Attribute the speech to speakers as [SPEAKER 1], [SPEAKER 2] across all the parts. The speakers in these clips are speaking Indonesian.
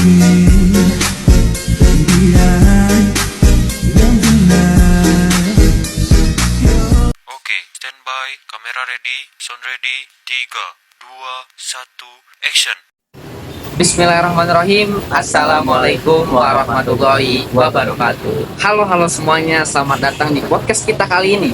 [SPEAKER 1] Oke, standby, kamera ready, sound ready, 3, 2, 1, action.
[SPEAKER 2] Bismillahirrahmanirrahim. Assalamualaikum warahmatullahi wabarakatuh. Halo semuanya, selamat datang di podcast kita kali ini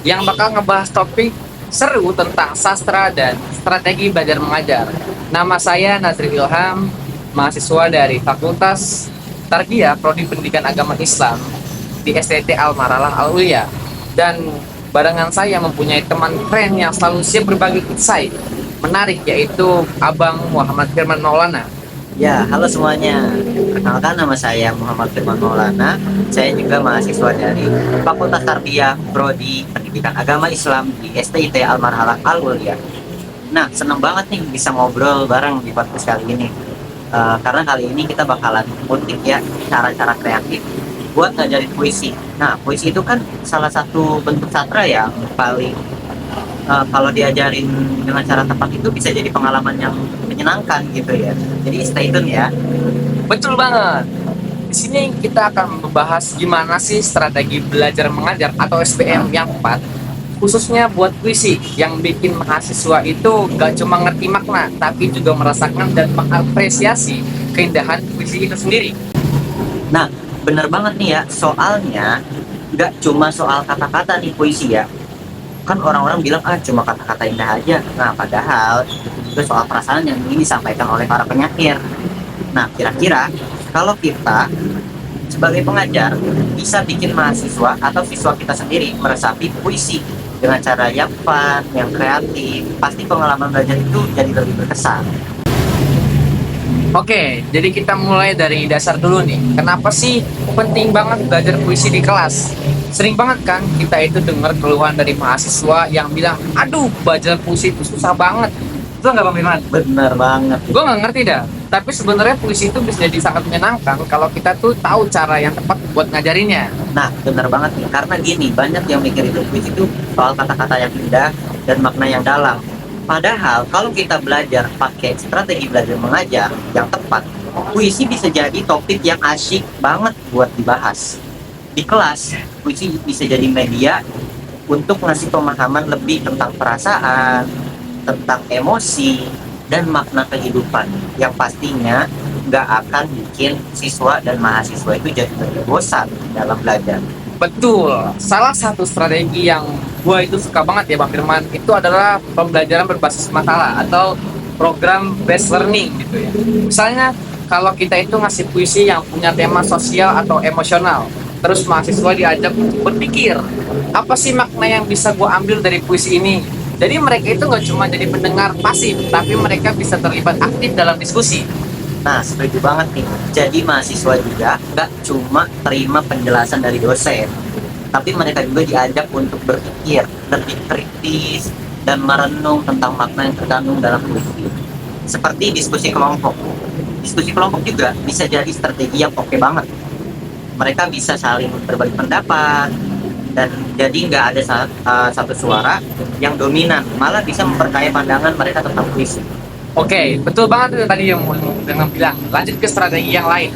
[SPEAKER 2] yang bakal ngebahas topik seru tentang sastra dan strategi belajar mengajar. Nama saya Nazri Ilham, mahasiswa dari Fakultas Tarbiyah Prodi Pendidikan Agama Islam di STT Al-Maralah Al-Ulia. Dan barengan saya mempunyai teman keren yang selalu siap berbagi insight menarik, yaitu Abang Muhammad Firman Maulana.
[SPEAKER 3] Ya, halo semuanya. Perkenalkan, nama saya Muhammad Firman Maulana. Saya juga mahasiswa dari Fakultas Tarbiyah Prodi Pendidikan Agama Islam di STIT Al-Marhalah Al-Ulia. Nah, seneng banget nih bisa ngobrol bareng di podcast kali ini. Karena kali ini kita bakalan ngulik ya cara-cara kreatif buat ngajarin puisi. Nah, puisi itu kan salah satu bentuk sastra yang paling kalau diajarin dengan cara tepat itu bisa jadi pengalaman yang menyenangkan gitu ya. Jadi stay tune ya.
[SPEAKER 2] Betul banget. Di sini kita akan membahas gimana sih strategi belajar mengajar atau SBM yang tepat, khususnya buat puisi yang bikin mahasiswa itu gak cuma ngerti makna, tapi juga merasakan dan mengapresiasi keindahan puisi itu sendiri.
[SPEAKER 3] Nah, bener banget nih ya. Soalnya nggak cuma soal kata-kata nih puisi ya. Kan orang-orang bilang cuma kata-kata indah aja. Nah, padahal itu juga soal perasaan yang ingin disampaikan oleh para penyair. Nah, kira-kira kalau kita sebagai pengajar bisa bikin mahasiswa atau siswa kita sendiri meresapi puisi dengan cara yang fun, yang kreatif, pasti pengalaman belajar itu jadi lebih berkesan.
[SPEAKER 2] Oke, jadi kita mulai dari dasar dulu nih. Kenapa sih penting banget belajar puisi di kelas? Sering banget kan kita itu dengar keluhan dari mahasiswa yang bilang, aduh, belajar puisi itu susah banget. Itu nggak, Bang Firman?
[SPEAKER 3] Bener banget.
[SPEAKER 2] Gue nggak ngerti dah. Tapi sebenarnya puisi itu bisa jadi sangat menyenangkan kalau kita tuh tahu cara yang tepat buat ngajarinnya.
[SPEAKER 3] Nah, bener banget nih. Karena gini, banyak yang mikir itu puisi itu soal kata-kata yang indah dan makna yang dalam. Padahal kalau kita belajar pakai strategi belajar mengajar yang tepat, puisi bisa jadi topik yang asyik banget buat dibahas. Di kelas, puisi bisa jadi media untuk ngasih pemahaman lebih tentang perasaan, tentang emosi, dan makna kehidupan yang pastinya nggak akan bikin siswa dan mahasiswa itu jadi lebih bosan dalam belajar.
[SPEAKER 2] Betul, salah satu strategi yang gue itu suka banget ya Bang Firman, itu adalah pembelajaran berbasis masalah atau program based learning gitu ya. Misalnya kalau kita itu ngasih puisi yang punya tema sosial atau emosional, terus mahasiswa diajak untuk berpikir, apa sih makna yang bisa gue ambil dari puisi ini? Jadi mereka itu nggak cuma jadi pendengar pasif, tapi mereka bisa terlibat aktif dalam diskusi.
[SPEAKER 3] Nah, setuju banget nih. Jadi mahasiswa juga nggak cuma terima penjelasan dari dosen, tapi mereka juga diajak untuk berpikir lebih kritis dan merenung tentang makna yang terkandung dalam puisi. Seperti diskusi kelompok. Diskusi kelompok juga bisa jadi strategi yang oke banget. Mereka bisa saling berbagi pendapat, dan jadi nggak ada satu suara yang dominan, malah bisa memperkaya pandangan mereka tentang puisi.
[SPEAKER 2] Oke, betul banget itu tadi yang mau bilang. Lanjut ke strategi yang lain.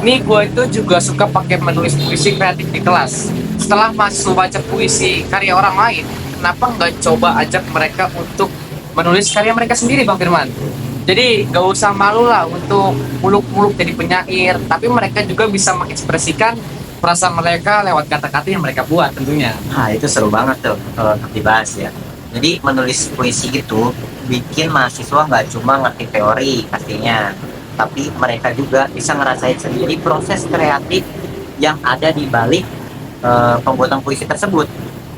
[SPEAKER 2] Ini gue itu juga suka pakai menulis puisi kreatif di kelas. Setelah mahasiswa baca puisi karya orang lain, kenapa nggak coba ajak mereka untuk menulis karya mereka sendiri, Bang Firman? Jadi nggak usah malu lah untuk muluk-muluk jadi penyair, tapi mereka juga bisa mengekspresikan perasaan mereka lewat kata-kata yang mereka buat tentunya.
[SPEAKER 3] Nah, itu seru banget tuh kalau dibahas ya. Jadi menulis puisi itu bikin mahasiswa nggak cuma ngerti teori pastinya, tapi mereka juga bisa ngerasain sendiri proses kreatif yang ada di balik pembuatan puisi tersebut.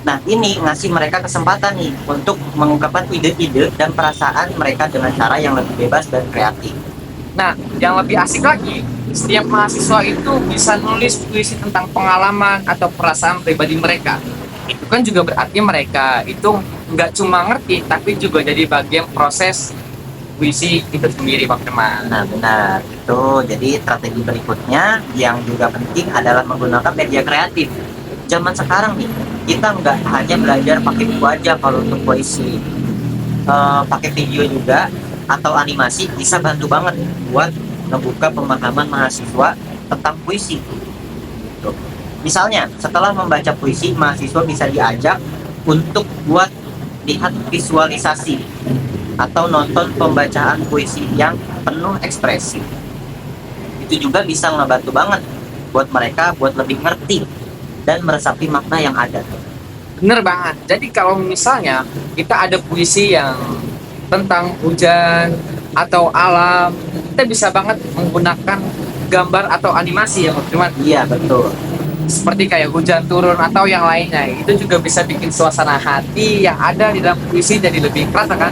[SPEAKER 3] Nah, ini ngasih mereka kesempatan nih untuk mengungkapkan ide-ide dan perasaan mereka dengan cara yang lebih bebas dan kreatif.
[SPEAKER 2] Nah, yang lebih asik lagi, setiap mahasiswa itu bisa nulis puisi tentang pengalaman atau perasaan pribadi mereka. Itu kan juga berarti mereka itu nggak cuma ngerti, tapi juga jadi bagian proses puisi itu sendiri, Pak Firman.
[SPEAKER 3] Nah, benar itu. Jadi strategi berikutnya yang juga penting adalah menggunakan media kreatif. Zaman sekarang nih, kita nggak hanya belajar pakai buku aja kalau untuk puisi. Pakai video juga atau animasi bisa bantu banget buat ngebuka pemahaman mahasiswa tentang puisi. Tuh. Misalnya, setelah membaca puisi, mahasiswa bisa diajak untuk buat lihat visualisasi atau nonton pembacaan puisi yang penuh ekspresi. Itu juga bisa ngebantu banget buat mereka buat lebih ngerti dan meresapi makna yang ada.
[SPEAKER 2] Bener banget. Jadi kalau misalnya kita ada puisi yang tentang hujan atau alam, kita bisa banget menggunakan gambar atau animasi ya, cuman
[SPEAKER 3] Iya, betul.
[SPEAKER 2] seperti kayak hujan turun atau yang lainnya. Itu juga bisa bikin suasana hati yang ada di dalam puisi jadi lebih kerasa kan.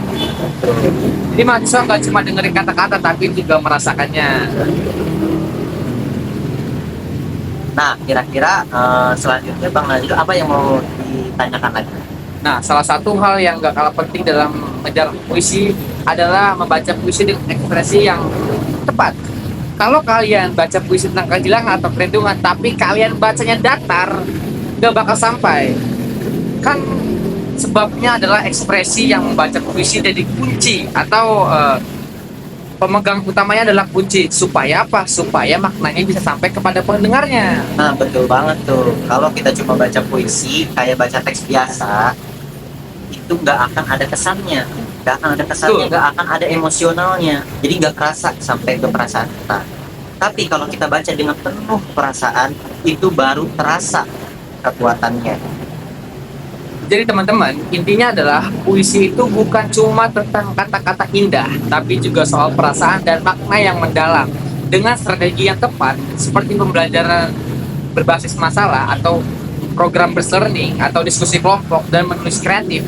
[SPEAKER 2] Jadi mahasiswa nggak cuma dengerin kata-kata tapi juga merasakannya.
[SPEAKER 3] Nah, kira-kira selanjutnya Bang Nazil apa yang mau ditanyakan lagi?
[SPEAKER 2] Nah, salah satu hal yang gak kalah penting dalam mengejar puisi adalah membaca puisi dengan ekspresi yang tepat. Kalau kalian baca puisi tentang kehilangan atau perlindungan, tapi kalian bacanya datar, gak bakal sampai. Kan sebabnya adalah ekspresi yang membaca puisi jadi kunci atau pemegang utamanya adalah kunci. Supaya apa? Supaya maknanya bisa sampai kepada pendengarnya.
[SPEAKER 3] Nah, betul banget tuh. Kalau kita cuma baca puisi, kayak baca teks biasa, itu nggak akan ada kesannya. Nggak akan ada kesannya,
[SPEAKER 2] Betul.
[SPEAKER 3] nggak akan ada emosionalnya. Jadi nggak kerasa sampai ke perasaan kita. Tapi kalau kita baca dengan penuh perasaan, itu baru terasa kekuatannya.
[SPEAKER 2] Jadi teman-teman, intinya adalah puisi itu bukan cuma tentang kata-kata indah, tapi juga soal perasaan dan makna yang mendalam. Dengan strategi yang tepat, seperti pembelajaran berbasis masalah atau program learning atau diskusi kelompok dan menulis kreatif,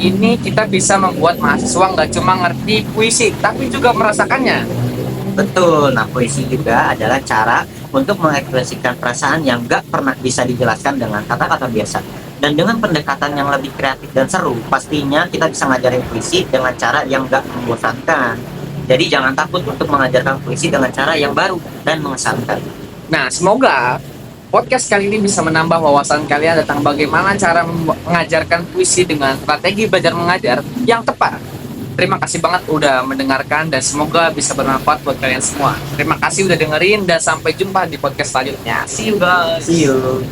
[SPEAKER 2] ini kita bisa membuat mahasiswa nggak cuma ngerti puisi, tapi juga merasakannya.
[SPEAKER 3] Betul. Nah, puisi juga adalah cara untuk mengekspresikan perasaan yang nggak pernah bisa dijelaskan dengan kata-kata biasa. Dan dengan pendekatan yang lebih kreatif dan seru, pastinya kita bisa ngajarin puisi dengan cara yang nggak membosankan. Jadi jangan takut untuk mengajarkan puisi dengan cara yang baru dan mengesankan.
[SPEAKER 2] Nah, semoga podcast kali ini bisa menambah wawasan kalian tentang bagaimana cara mengajarkan puisi dengan strategi belajar mengajar yang tepat. Terima kasih banget udah mendengarkan dan semoga bisa bermanfaat buat kalian semua. Terima kasih udah dengerin dan sampai jumpa di podcast selanjutnya. See you guys.
[SPEAKER 3] See you.